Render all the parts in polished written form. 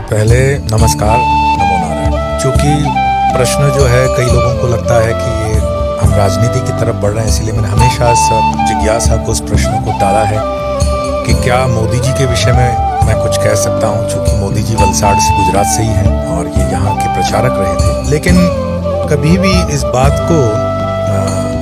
पहले नमस्कार, नमो नारायण। चूंकि प्रश्न जो है कई लोगों को लगता है कि ये हम राजनीति की तरफ बढ़ रहे हैं, इसलिए मैंने हमेशा जिज्ञासा को उस प्रश्न को टाला है कि क्या मोदी जी के विषय में मैं कुछ कह सकता हूं। चूंकि मोदी जी वलसाड़ से, गुजरात से ही हैं और ये यहाँ के प्रचारक रहे थे, लेकिन कभी भी इस बात को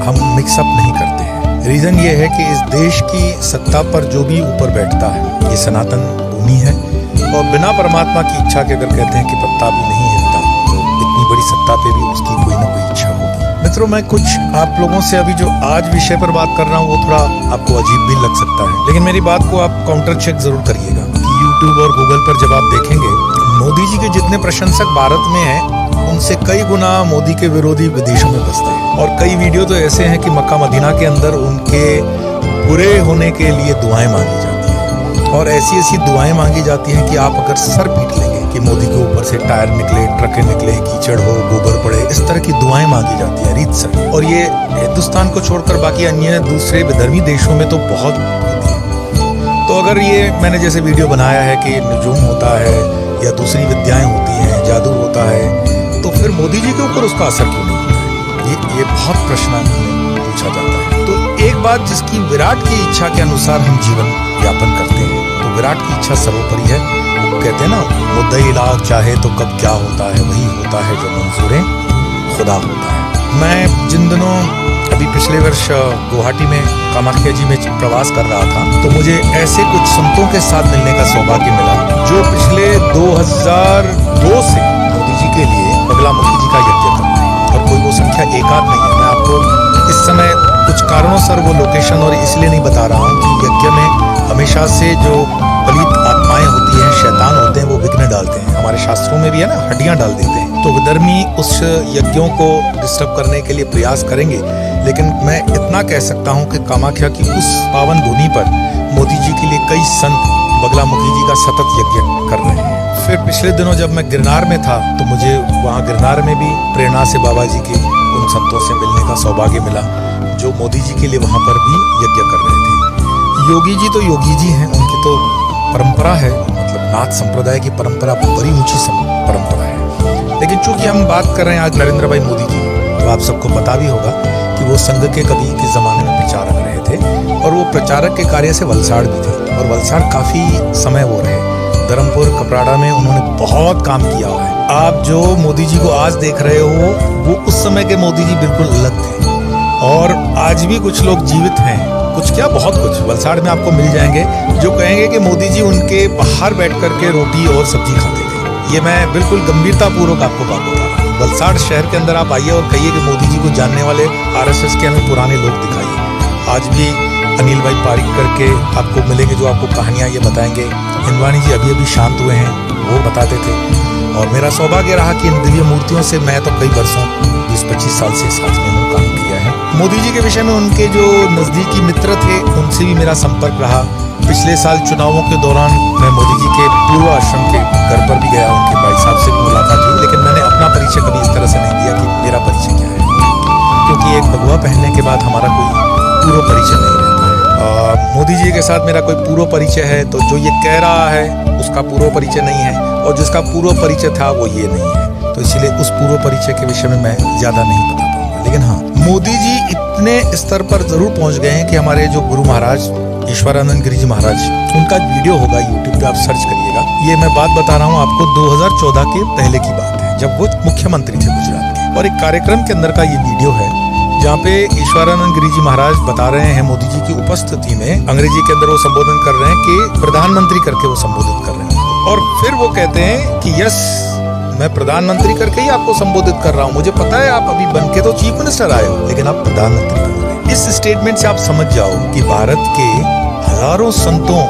हम मिक्सअप नहीं करते हैं। रीज़न ये है कि इस देश की सत्ता पर जो भी ऊपर बैठता है ये सनातन भूमि है, और बिना परमात्मा की इच्छा के अगर कहते हैं कि पत्ता भी नहीं हिलता, तो इतनी बड़ी सत्ता पे भी उसकी कोई ना कोई इच्छा होगी। मित्रों, मैं कुछ आप लोगों से अभी जो आज विषय पर बात कर रहा हूँ वो थोड़ा आपको अजीब भी लग सकता है, लेकिन मेरी बात को आप काउंटर चेक जरूर करिएगा कि यूट्यूब और गूगल पर जब आप देखेंगे मोदी जी के जितने प्रशंसक भारत में हैं उनसे कई गुना मोदी के विरोधी विदेशों में बसते हैं। और कई वीडियो तो ऐसे हैं कि मक्का मदीना के अंदर उनके बुरे होने के लिए दुआएं मांगी जाती हैं, और ऐसी ऐसी दुआएं मांगी जाती हैं कि आप अगर सर पीट लेंगे कि मोदी के ऊपर से टायर निकले, ट्रकें निकले, कीचड़ हो, गोबर पड़े, इस तरह की दुआएं मांगी जाती है रीतसर। और ये हिंदुस्तान को छोड़कर बाकी अन्य दूसरे विधर्मी देशों में तो बहुत होती है। तो अगर ये मैंने जैसे वीडियो बनाया है कि नजूम होता है या दूसरी विद्याएं होती हैं, जादू होता है, तो फिर मोदी जी के ऊपर उसका असर क्यों नहीं होता है? ये बहुत प्रश्न पूछा जाता है। तो एक बात जिसकी विराट की इच्छा के अनुसार हम जीवन यापन करते हैं, तो विराट की इच्छा सर्वोपरि है। वो कहते हैं ना, मुद्दई इलाह चाहे तो कब क्या होता है, वही होता है जो मंजूर खुदा होता है। मैं जिन दिनों अभी पिछले वर्ष गुवाहाटी में कामाख्या जी में प्रवास कर रहा था, तो मुझे ऐसे कुछ संतों के साथ मिलने का सौभाग्य मिला जो पिछले 2002 से मोदी जी के लिए बगलामुखी जी का यज्ञ कर रहे हैं। और कोई वो संख्या एकाध नहीं है। मैं आपको इस समय कुछ कारणों से वो लोकेशन और इसलिए नहीं बता रहा हूँ कि यज्ञ में हमेशा से जो पलित आत्माएं होती हैं, शैतान होते हैं, वो विघ्न डालते हैं। हमारे शास्त्रों में भी है ना, हड्डियां डाल देते हैं। तो विधर्मी उस यज्ञों को डिस्टर्ब करने के लिए प्रयास करेंगे, लेकिन मैं इतना कह सकता हूँ कि कामाख्या की उस पावन भूमि पर मोदी जी के लिए कई संत बगलामुखी जी का सतत यज्ञ कर रहे हैं। फिर पिछले दिनों जब मैं गिरनार में था, तो मुझे वहाँ गिरनार में भी प्रेरणा से बाबा जी के उन संतों से मिलने का सौभाग्य मिला जो मोदी जी के लिए वहाँ पर भी यज्ञ कर रहे थे। योगी जी तो योगी जी हैं, उनकी तो परंपरा है, मतलब नाथ संप्रदाय की परंपरा बड़ी ऊंची परंपरा है। लेकिन चूंकि हम बात कर रहे हैं आज नरेंद्र भाई मोदी जी, तो आप सबको पता भी होगा कि वो संघ के कभी के ज़माने में प्रचारक रहे थे, और वो प्रचारक के कार्य से वलसाड़ भी थे, और वलसाड़ काफ़ी समय वो रहे। धर्मपुर कपराड़ा में उन्होंने बहुत काम किया हुआ है। आप जो मोदी जी को आज देख रहे हो, वो उस समय के मोदी जी बिल्कुल अलग थे, और आज भी कुछ लोग जीवित हैं, कुछ क्या बहुत कुछ वलसाड़ में आपको मिल जाएंगे जो कहेंगे कि मोदी जी उनके बाहर बैठ करके रोटी और सब्जी खाते थे। ये मैं बिल्कुल गंभीरतापूर्वक आपको बात बता रहा हूँ। वलसाड़ शहर के अंदर आप आइए और कहिए कि मोदी जी को जानने वाले RSS के हमें पुराने लोग दिखाइए। आज भी अनिल भाई पारिक करके आपको मिलेंगे जो आपको कहानियाँ ये बताएंगे। हिंदवानी जी अभी अभी शांत हुए हैं, वो बताते थे। और मेरा सौभाग्य रहा कि इन दिव्य मूर्तियों से मैं तो कई वर्षों 20-25 साल से साथ में हूँ, काम किया है। मोदी जी के विषय में उनके जो नज़दीकी मित्र थे उनसे भी मेरा संपर्क रहा। पिछले साल चुनावों के दौरान मैं मोदी जी के पूर्व आश्रम के घर पर भी गया, उनके भाई साहब से मुलाकात हुई, लेकिन मैंने अपना परिचय कभी इस तरह से नहीं दिया कि मेरा परिचय क्या है, क्योंकि एक भगवा पहनने के बाद हमारा कोई पूर्व परिचय नहीं रहता है। मोदी जी के साथ मेरा कोई पूर्व परिचय है, तो जो ये कह रहा है उसका पूर्व परिचय नहीं है, और जिसका पूर्व परिचय था वो ये नहीं है। तो इसीलिए उस पूर्व परिचय के विषय में मैं ज़्यादा नहीं बता पाऊंगा। लेकिन हाँ, मोदी जी इतने स्तर पर जरूर पहुंच गए हैं कि हमारे जो गुरु महाराज ईश्वरानंद गिरी जी महाराज, उनका वीडियो होगा यूट्यूब पे, आप सर्च करिएगा। ये मैं बात बता रहा हूँ आपको 2014 के पहले की बात है, जब वो मुख्यमंत्री थे गुजरात के, और एक कार्यक्रम के अंदर का ये वीडियो है जहाँ पे ईश्वरानंद गिरी जी महाराज बता रहे हैं मोदी जी की उपस्थिति में, अंग्रेजी के अंदर वो संबोधन कर रहे हैं कि प्रधानमंत्री करके वो संबोधित कर रहे हैं, और फिर वो कहते हैं कि यस, मैं प्रधानमंत्री करके ही आपको संबोधित कर रहा हूँ। मुझे पता है आप अभी बन के तो चीफ मिनिस्टर आए हो, लेकिन आप प्रधानमंत्री बन गए। इस स्टेटमेंट से आप समझ जाओ कि भारत के हजारों संतों,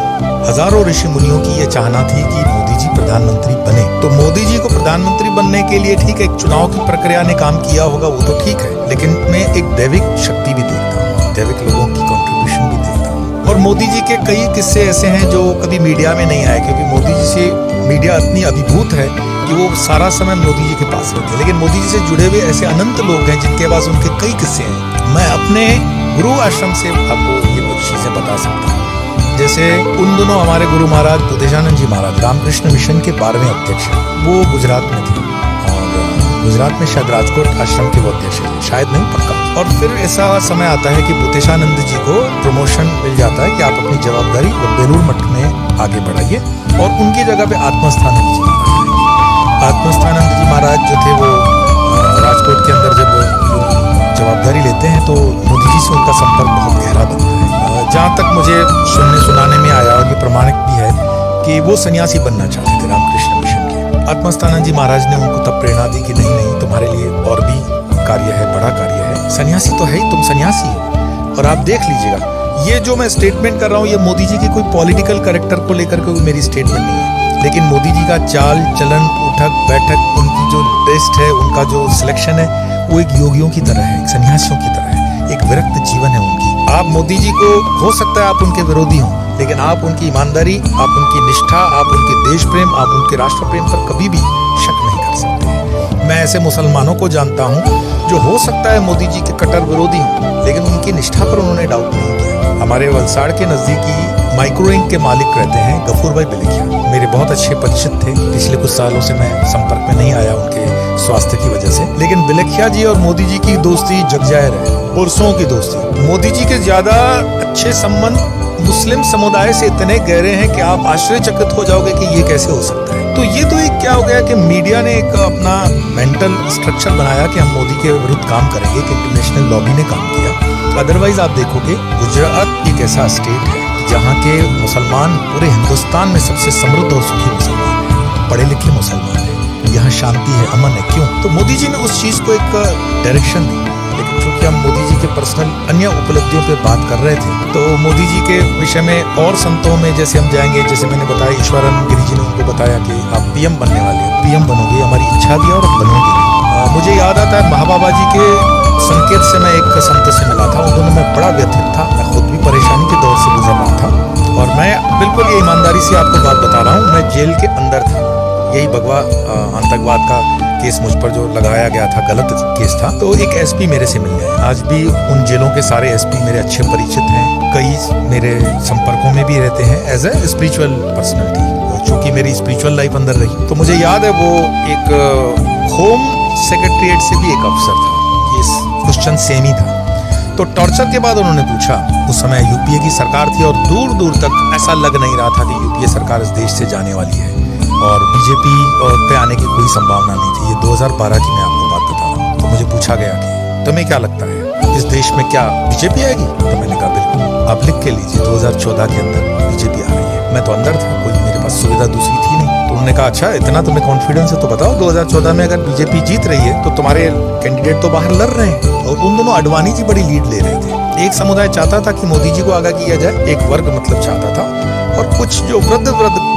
हजारों ऋषि मुनियों की ये चाहना थी कि मोदी जी प्रधानमंत्री बने। तो मोदी जी को प्रधानमंत्री बनने के लिए ठीक है, एक चुनाव की प्रक्रिया ने काम किया होगा, वो तो ठीक है, लेकिन मैं एक दैविक शक्ति भी देखता हूँ, दैविक लोगों की कंट्रीब्यूशन भी देखता हूँ। और मोदी जी के कई किस्से ऐसे हैं जो कभी मीडिया में नहीं आए, क्योंकि मोदी जी से मीडिया इतनी अभिभूत है कि वो सारा समय मोदी जी के पास रहते हैं, लेकिन मोदी जी से जुड़े हुए ऐसे अनंत लोग हैं जिनके पास उनके कई किस्से हैं। मैं अपने गुरु आश्रम से आपको ये कुछ चीजें बता सकता हूँ। जैसे उन दिनों हमारे गुरु महाराज बुद्धेशानंद जी महाराज रामकृष्ण मिशन के 12वें अध्यक्ष हैं, वो गुजरात में थे और गुजरात में शायद राजकोट आश्रम के वो अध्यक्ष थे, शायद नहीं पक्का। और फिर ऐसा समय आता है कि बुद्धेशानंद जी को प्रमोशन मिल जाता है कि आप अपनी जवाबदारी बेलूर मठ में आगे बढ़ाइए और उनकी जगह पे आत्मस्थानंद जी महाराज आएंगे। आत्मस्थानंद जी महाराज जो थे वो राजकोट के अंदर जब जवाबदारी लेते हैं तो मोदी जी से उनका संपर्क बहुत गहरा बनता है। जहाँ तक मुझे सुनाने में आया और ये प्रमाणित भी है कि वो सन्यासी बनना चाहते थे रामकृष्ण मिशन के। आत्मस्थानंद जी महाराज ने उनको तब प्रेरणा दी कि नहीं तुम्हारे लिए और भी कार्य है, बड़ा कार्य है, सन्यासी तो है ही, तुम सन्यासी हो। और आप देख लीजिएगा ये जो मैं स्टेटमेंट कर रहा हूँ ये मोदी जी की कोई पॉलिटिकल कैरेक्टर को लेकर के मेरी स्टेटमेंट नहीं है, लेकिन मोदी जी का चाल चलन उठक बैठक, उनकी जो टेस्ट है, उनका जो सिलेक्शन है वो एक योगियों की तरह है, एक सन्यासियों की तरह है, एक विरक्त जीवन है उनकी। आप मोदी जी को हो सकता है आप उनके विरोधी हों, लेकिन आप उनकी ईमानदारी, आप उनकी निष्ठा, आप उनके देश प्रेम, आप उनके राष्ट्र प्रेम पर कभी भी शक नहीं कर सकते। मैं ऐसे मुसलमानों को जानता हूँ जो हो सकता है मोदी जी के कट्टर विरोधी हों, लेकिन उनकी निष्ठा पर उन्होंने डाउट नहीं किया। हमारे वलसाड़ के नजदीकी माइक्रोइंक के मालिक रहते हैं गफूर भाई बिलखिया, मेरे बहुत अच्छे परिचित थे। पिछले कुछ सालों से मैं संपर्क में नहीं आया उनके स्वास्थ्य की वजह से, लेकिन बिलखिया जी और मोदी जी की दोस्ती जगजाहिर है, पुरुषों की दोस्ती। मोदी जी के ज्यादा अच्छे संबंध मुस्लिम समुदाय से इतने गहरे हैं कि आप आश्चर्यचकित हो जाओगे कि ये कैसे हो सकता है। तो ये तो एक क्या हो गया कि मीडिया ने एक अपना मेंटल स्ट्रक्चर बनाया कि हम मोदी के विरुद्ध काम करेंगे, कि इंटरनेशनल लॉबी ने काम किया। अदरवाइज आप देखोगे गुजरात एक ऐसा स्टेट है जहाँ के मुसलमान पूरे हिंदुस्तान में सबसे समृद्ध और सुखी मुसलमान है, पढ़े लिखे मुसलमान है, यहाँ शांति है, अमन है। क्यों? तो मोदी जी ने उस चीज को एक डायरेक्शन दी। लेकिन चूंकि हम मोदी जी के पर्सनल अन्य उपलब्धियों पे बात कर रहे थे, तो मोदी जी के विषय में और संतों में जैसे हम जाएंगे, जैसे मैंने बताया ईश्वरन गिरी जी ने उनको बताया कि आप पीएम बनने वाले हो, पीएम बनोगे, हमारी इच्छा भी है और बनोगे। मुझे याद आता है महाबाबा जी के संकेत से मैं एक संत से मिला था, उन दोनों में बड़ा व्यथित था, मैं खुद भी परेशानी के दौर से गुजर रहा था और मैं बिल्कुल ये ईमानदारी से आपको बात बता रहा हूँ, मैं जेल के अंदर था। यही भगवा आतंकवाद का केस मुझ पर जो लगाया गया था, गलत केस था। तो एक एसपी मेरे से मिल गए, आज भी उन जेलों के सारे एसपी मेरे अच्छे परिचित हैं, कई मेरे संपर्कों में भी रहते हैं एज ए स्पिरिचुअल पर्सनैलिटी, चूंकि मेरी स्पिरिचुअल लाइफ अंदर रही। तो मुझे याद है वो एक होम सेक्रेटरीट से भी एक अफसर था, ये क्वेश्चन सेम ही था। तो टॉर्चर के बाद उन्होंने पूछा, उस समय यूपीए की सरकार थी और दूर दूर तक ऐसा लग नहीं रहा था कि यूपीए सरकार इस देश से जाने वाली है और बीजेपी पे आने की कोई संभावना नहीं थी। ये 2012 की मैं आपको बात बता रहा हूँ। तो मुझे पूछा गया कि तुम्हें क्या लगता है इस देश में क्या बीजेपी आएगी? तो मैंने कहा बिल्कुल, आप लिख के लीजिए 2014 के अंदर बीजेपी आ रही है। मैं तो अंदर था, कोई मेरे पास सुविधा दूसरी थी नहीं। तो उन्होंने कहा अच्छा इतना तुम्हें कॉन्फिडेंस है तो बताओ 2014 में अगर बीजेपी जीत रही है तो तुम्हारे कैंडिडेट तो बाहर लड़ रहे हैं। और उन दोनों अडवाणी जी बड़ी लीड ले रहे थे। एक समुदाय चाहता था कि मोदी जी को आगे किया जाए, एक वर्ग मतलब चाहता था, और कुछ जो वृद्ध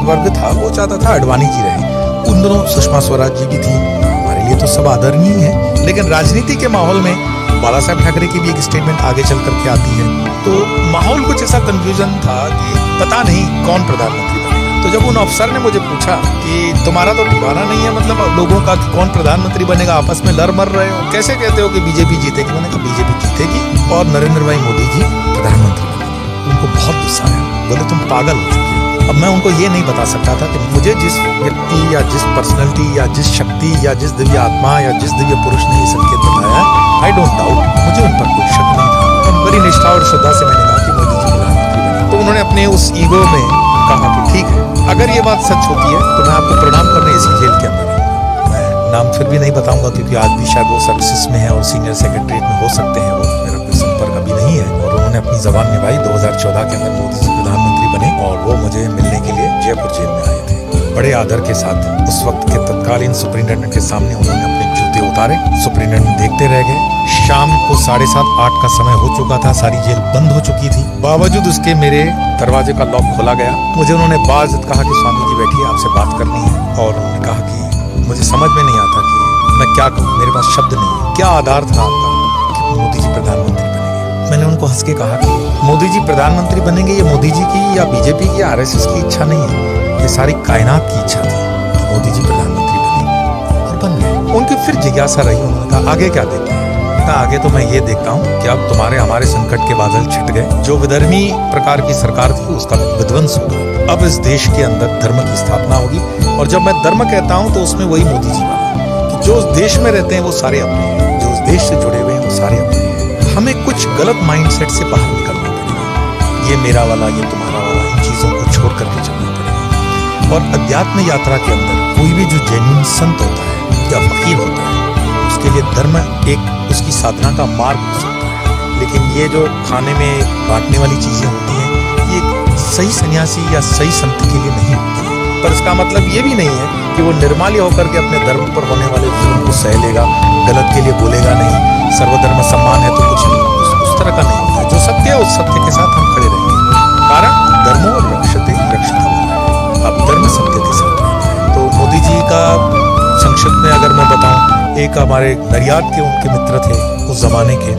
वर्ग था वो चाहता था अडवाणी जी रहे। उन दोनों सुषमा स्वराज जी भी थी, हमारे लिए तो सब आदरणीय है। लेकिन राजनीति के माहौल में बाला साहब ठाकरे की भी एक स्टेटमेंट आगे चल करके आती है। तो माहौल कुछ ऐसा कंफ्यूजन था कि पता नहीं कौन प्रधानमंत्री बनेगा। तो जब उन अफसर ने मुझे पूछा कि तुम्हारा तो ठिकाना नहीं है, मतलब लोगों का कौन प्रधानमंत्री बनेगा, आपस में लड़ मर रहे हो, कैसे कहते हो कि बीजेपी जीतेगी? मैंने कहा बीजेपी जीतेगी और नरेंद्र भाई मोदी जी प्रधानमंत्री बनेंगे। उनको बहुत गुस्सा आया, बोले तुम पागल हो चुके हो। अब मैं उनको ये नहीं बता सकता था कि मुझे जिस व्यक्ति या जिस पर्सनैलिटी या जिस शक्ति या जिस दिव्य आत्मा या जिस दिव्य पुरुष ने ये संकेत बताया, आई डोंट डाउट, मुझे उन पर कोई शक नहीं था। और बड़ी निष्ठा और श्रद्धा से मैंने कहा कि मोदी जी प्रधानमंत्री बने। तो उन्होंने अपने उस ईगो में कहा कि ठीक है, अगर ये बात सच होती है तो मैं आपको प्रणाम करने इसी जेल के अंदर आऊंगा। मैं नाम फिर भी नहीं बताऊंगा क्योंकि आज भी शायद वो सर्विसेज में है और सीनियर सेक्रेटरीट में हो सकते हैं, वो मेरा कोई संपर्क अभी नहीं है। और उन्होंने अपनी जबान निभाई। 2014 के अंदर मोदी जी प्रधानमंत्री बने और वो मुझे मिलने के लिए जयपुर जेल में आए थे बड़े आदर के साथ। उस वक्त के तत्कालीन सुप्रिंटेंडेंट के सामने उन्होंने अपने जूते उतारे, सुप्रिंटेंडेंट देखते रह गए। शाम को 7:30-8 का समय हो चुका था, सारी जेल बंद हो चुकी थी। बावजूद उसके मेरे दरवाजे का लॉक खोला गया। मुझे उन्होंने बाज़त कहा कि स्वामी जी बैठिए, आपसे बात करनी है। और उन्होंने कहा कि मुझे समझ में नहीं आता कि मैं क्या कहूँ, मेरे पास शब्द नहीं है। क्या आधार था आपका कि मोदी जी प्रधानमंत्री बनेंगे? मैंने उनको हंस के कहा कि मोदी जी प्रधानमंत्री बनेंगे ये मोदी जी की या बीजेपी की या आरएसएस की इच्छा नहीं है, ये सारी कायनात की इच्छा थी कि मोदी जी प्रधानमंत्री बने और बन गए। उनकी फिर जिज्ञासा रही, उन्होंने कहा आगे क्या देखते हैं? बेटा आगे तो मैं ये देखता हूँ कि अब तुम्हारे हमारे संकट के बादल छिट गए। जो विधर्मी प्रकार की सरकार थी उसका विध्वंस होगा। अब इस देश के अंदर धर्म की स्थापना होगी। और जब मैं धर्म कहता हूँ तो उसमें वही मोदी जी वाला कि जो उस देश में रहते हैं वो सारे अपने हैं, जो उस देश से जुड़े हुए हैं वो सारे अपने हैं। हमें कुछ गलत माइंडसेट से बाहर निकलना पड़ेगा। ये मेरा वाला, ये तुम्हारा वाला, इन चीजों को छोड़ करके चलना पड़ेगा। और अध्यात्म यात्रा के अंदर कोई भी जो जेन्युइन संत होता है या फकीर होता है उसके लिए धर्म एक उसकी साधना का मार्ग हो सकता है। लेकिन ये जो खाने में बांटने वाली चीजें होती हैं ये सही सन्यासी या सही संत के लिए नहीं होती है। पर इसका मतलब ये भी नहीं है कि वो निर्माल्य होकर के अपने धर्म पर होने वाले जुल्म को सह लेगा, गलत के लिए बोलेगा नहीं, सर्वधर्म सम्मान है तो कुछ उस तरह का नहीं होता है। जो सत्य है उस सत्य के साथ हम खड़े रहेंगे। कारण धर्मो रक्षते रक्षता होता है। अब धर्म सत्य के साथ रहता है। तो मोदी जी का संक्षिप्त में अगर मैं बताऊं, एक हमारे नरियाद के उनके मित्र थे उस जमाने के।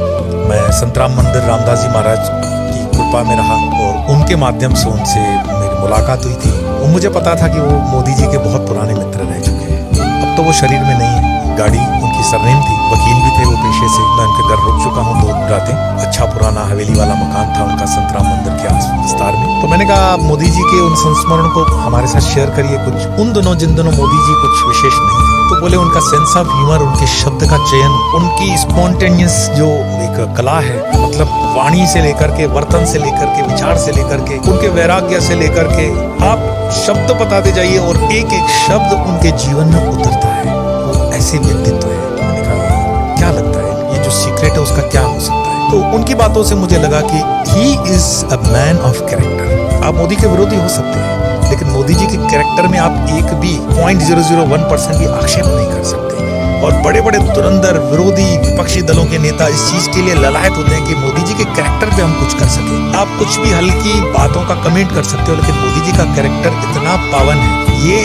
मैं संतराम मंदिर रामदास जी महाराज की कृपा में रहा और उनके माध्यम से उनसे मेरी मुलाकात हुई थी। वो मुझे पता था कि वो मोदी जी के बहुत पुराने मित्र रह चुके हैं। अब तो वो शरीर में नहीं है। गाड़ी उनकी सरनेम थी, वकील भी थे वो पेशे से। मैं उनके घर रुक चुका हूँ 2 रातें। अच्छा पुराना हवेली वाला मकान था उनका संतराम मंदिर के विस्तार में। तो मैंने कहा आप मोदी जी के उन संस्मरण को हमारे साथ शेयर करिए कुछ उन दिनों जिन दिनों मोदी जी कुछ विशेष नहीं थे। तो बोले उनका सेंस ऑफ ह्यूमर, उनके शब्द का चयन, उनकी स्पॉन्टेनियस जो एक कला है, मतलब वाणी से लेकर के, वर्तन से लेकर के, विचार से लेकर के, उनके वैराग्य से लेकर के, आप शब्द बताते जाइए और एक एक शब्द उनके जीवन में उतरता है। वो ऐसे व्यक्तित्व है। मैंने कहा क्या लगता है ये जो सीक्रेट है उसका क्या हो सकता है? तो उनकी बातों से मुझे लगा कि he is a man of character. आप मोदी के विरोधी हो सकते हैं लेकिन मोदी जी के कैरेक्टर में आप एक भी 0.001% भी आक्षेप नहीं कर सकते। और बड़े बड़े धुरंधर विरोधी विपक्षी दलों के नेता इस चीज के लिए ललायत होते हैं कि मोदी जी के कैरेक्टर पे हम कुछ कर सके। आप कुछ भी हल्की बातों का कमेंट कर सकते हो लेकिन मोदी जी का कैरेक्टर इतना पावन है। ये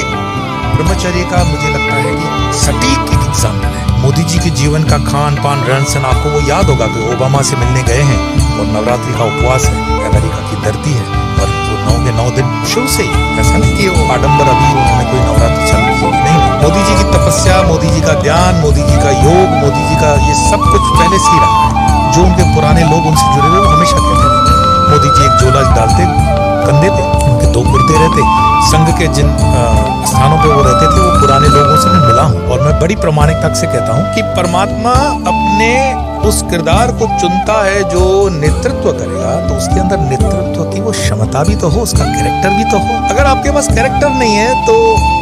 ब्रह्मचर्य का मुझे लगता है कि सटीक एक एग्जाम्पल है। मोदी जी के जीवन का खान पान रहन सहन, आपको वो याद होगा कि ओबामा से मिलने गए हैं और नवरात्रि का उपवास है, अमेरिका की धरती है और वो 9 के 9 दिन शुरू से ही, ऐसा नहीं कि वो आडम्बर अभी उन्होंने कोई नवरात्रि चालू की होगी, नहीं। मोदी जी की तपस्या, मोदी जी का ध्यान, मोदी जी का योग, मोदी जी का ये सब कुछ पहले से ही रहा है। जो उनके पुराने लोग उनसे जुड़े हुए वो हमेशा कहते थे मोदी जी एक झोला डालते कंधे पे, उनके 2 कुर्ते रहते। संघ के जिन स्थानों पे वो रहते थे वो पुराने लोगों से मैं मिला हूँ और मैं बड़ी प्रामाणिकता से कहता हूँ कि परमात्मा अपने उस किरदार को चुनता है जो नेतृत्व करेगा, तो उसके अंदर नेतृत्व की वो क्षमता भी तो हो, उसका कैरेक्टर भी तो हो। अगर आपके पास कैरेक्टर नहीं है तो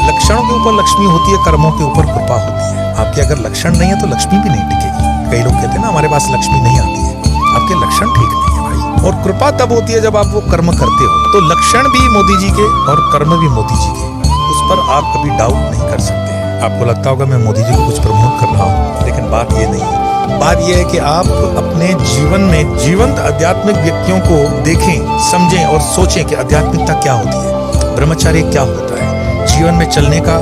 लक्षणों के ऊपर लक्ष्मी होती है, कर्मों के ऊपर कृपा होती है। आपके अगर लक्षण नहीं है तो लक्ष्मी भी नहीं टिकेगी। कई लोग कहते हैं ना हमारे पास लक्ष्मी नहीं आती है, आपके लक्षण ठीक नहीं है भाई। और कृपा तब होती है जब आप वो कर्म करते हो। तो लक्षण भी मोदी जी के और कर्म भी मोदी जी के, उस पर आप कभी डाउट नहीं कर सकते। आपको लगता होगा मैं मोदी जी को कुछ प्रमोट कर रहा हूँ, लेकिन बात ये नहीं है। बात यह है कि आप अपने जीवन में जीवंत आध्यात्मिक व्यक्तियों को देखें, समझें और सोचें कि आध्यात्मिकता क्या होती है, ब्रह्मचर्य क्या होता है, जीवन में चलने का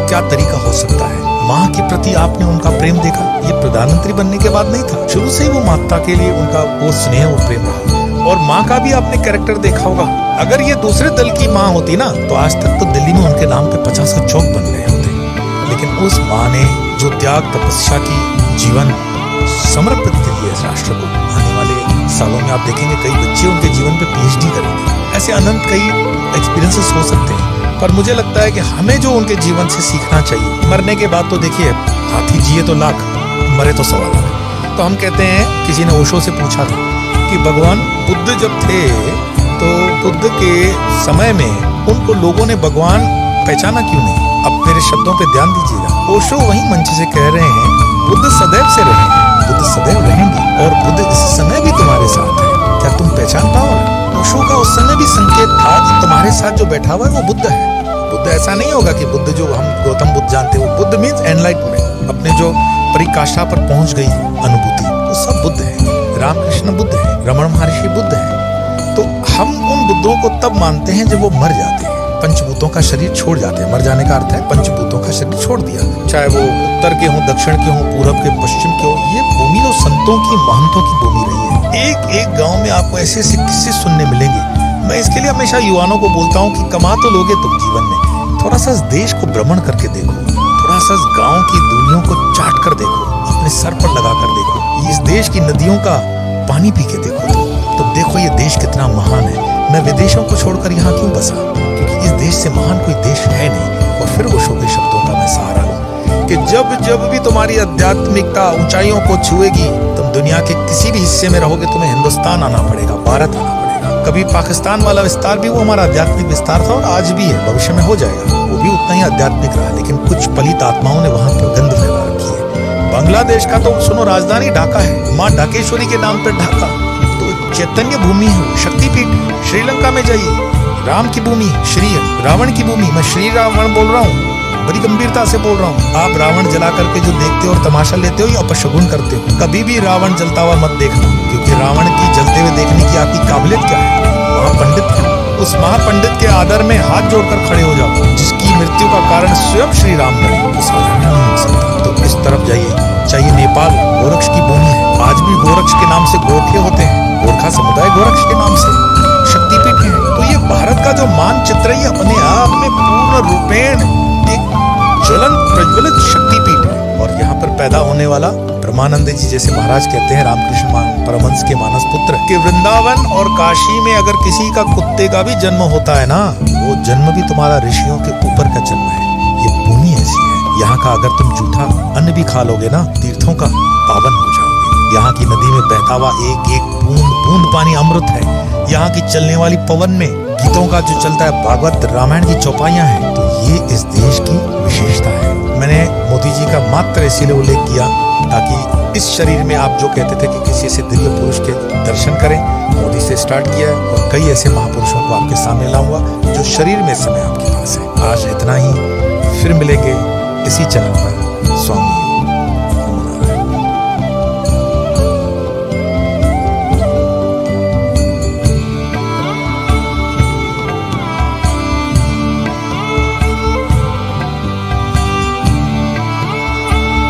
क्या तरीका हो सकता है। माँ के प्रति आपने उनका प्रेम देखा, ये प्रधानमंत्री बनने के बाद नहीं था, शुरू से ही वो माता के लिए उनका वो स्नेह, वो प्रेम रहा। और माँ का भी आपने कैरेक्टर देखा होगा। अगर ये दूसरे दल की माँ होती ना तो आज तक तो दिल्ली में उनके नाम पे 50 चौक बन गए होते। लेकिन उस माँ ने जो त्याग तपस्या की जीवन समर्पित करी है इस राष्ट्र को, आने वाले सालों में आप देखेंगे कई बच्चे उनके जीवन पे PhD करेंगे। ऐसे अनंत कई एक्सपीरियंसेस हो सकते हैं, पर मुझे लगता है कि हमें जो उनके जीवन से सीखना चाहिए। मरने के बाद तो देखिए हाथी जिए तो लाख, मरे तो 1.25 लाख। तो हम कहते हैं, किसी ने ओशो से पूछा था कि भगवान बुद्ध जब थे तो बुद्ध के समय में उनको लोगों ने भगवान पहचाना क्यों नहीं? अब मेरे शब्दों पे ध्यान दीजिएगा। ओशो वही मंच से कह रहे हैं बुद्ध सदैव से रहे, बुद्ध सदैव रहेंगे और बुद्ध इस समय भी तुम्हारे साथ है, क्या तुम पहचान पाओगे? ओशो का उस समय भी संकेत था कि तुम्हारे साथ जो बैठा हुआ है वो बुद्ध है। बुद्ध ऐसा नहीं होगा कि बुद्ध जो हम गौतम बुद्ध जानते हो, बुद्ध मीन्स एनलाइटमेंट, अपने जो परिकाष्ठा पर पहुंच गई अनुभूति, वो सब बुद्ध है। रामकृष्ण बुद्ध है, रमण महर्षि बुद्ध है। तो हम उन बुद्धों को तब मानते हैं जब वो मर जाते हैं, पंचभूतों का शरीर छोड़ जाते हैं। मर जाने का अर्थ है पंचभूतों का शरीर छोड़ दिया, चाहे वो उत्तर के हों, दक्षिण के हों, पूरब के, पश्चिम के हों। ये भूमि तो संतों की, महंतों की भूमि रही है। एक एक गांव में आपको ऐसे ऐसे किस्से सुनने मिलेंगे। मैं इसके लिए हमेशा युवाओं को बोलता हूँ कि कमा तो लोगे तुम जीवन में, थोड़ा सा इस देश को भ्रमण करके देखो, थोड़ा सा इस गाँव की दूरियों को चाट कर देखो, अपने सर पर लगा कर देखो। इस देश की नदियों का पानी पी के देखो तो देखो ये देश कितना महान है। मैं विदेशों को छोड़कर यहाँ क्यों बसा, क्योंकि इस देश से महान कोई देश है नहीं। और फिर वो शोभे शब्दों का मैं सहारा लूं कि जब जब भी तुम्हारी आध्यात्मिकता ऊंचाइयों को छुएगी, तुम दुनिया के किसी भी हिस्से में रहोगे, तुम्हें हिंदुस्तान आना पड़ेगा, भारत आना पड़ेगा। कभी पाकिस्तान वाला विस्तार भी वो हमारा आध्यात्मिक विस्तार था और आज भी है, भविष्य में हो जाएगा, वो भी उतना ही आध्यात्मिक रहा। लेकिन कुछ पलित आत्माओं ने वहां पर गंध फैला रखी है। बांग्लादेश का तो सुनो राजधानी ढाका है, माँ ढाकेश्वरी के नाम पर ढाका तो चैतन्य भूमि है, शक्तिपीठ है। श्रीलंका में जाइए, राम की भूमि, श्री रावण की भूमि। मैं श्री रावण बोल रहा हूँ, बड़ी गंभीरता से बोल रहा हूँ। आप रावण जला करके जो देखते हो और तमाशा लेते हो या अपशगुन करते हो, कभी भी रावण जलता हुआ मत देखना, क्योंकि रावण की जलते हुए देखने की आपकी काबिलियत क्या है? महापंडित है। उस महापंडित के आदर में हाथ जोड़कर खड़े हो जाओ, जिसकी मृत्यु का कारण स्वयं श्री राम बने, वो साधारण नहीं हो सकता। तो इस तरफ जाइए, चाहिए नेपाल, गोरक्ष की भूमि है। आज भी गोरक्ष के नाम से गोरखे होते हैं, गोरखा समुदाय गोरक्ष के नाम से शक्तिपीठ है। तो ये भारत का जो मानचित्र है अपने आप में पूर्ण रूपेण एक ज्वलन प्रज्वलित शक्तिपीठ है। और यहाँ पर पैदा होने वाला ब्रह्मानंद जी, जैसे महाराज कहते हैं रामकृष्ण परमहंस के मानस पुत्र, कि वृंदावन और काशी में अगर किसी का कुत्ते का भी जन्म होता है ना, वो जन्म भी तुम्हारा ऋषियों के ऊपर का जन्म है। ये भूमि ऐसी है, यहाँ का अगर तुम जूठा अन्न भी खा लोगे ना, तीर्थों का पावन हो जाओगे। यहाँ की नदी में बहता हुआ एक एक बूंद बूंद पानी अमृत है। यहाँ की चलने वाली पवन में गीतों का जो चलता है, भागवत रामायण की चौपाइयां हैं। तो ये इस देश की विशेषता है। मैंने मोदी जी का मात्र इसीलिए उल्लेख किया ताकि इस शरीर में आप जो कहते थे कि किसी से दिव्य पुरुष के दर्शन करें, मोदी से स्टार्ट किया है और कई ऐसे महापुरुषों को आपके सामने लाऊंगा जो शरीर में इस समय आपके पास है। आज इतना ही, फिर मिलेंगे इसी चैनल पर। स्वामी।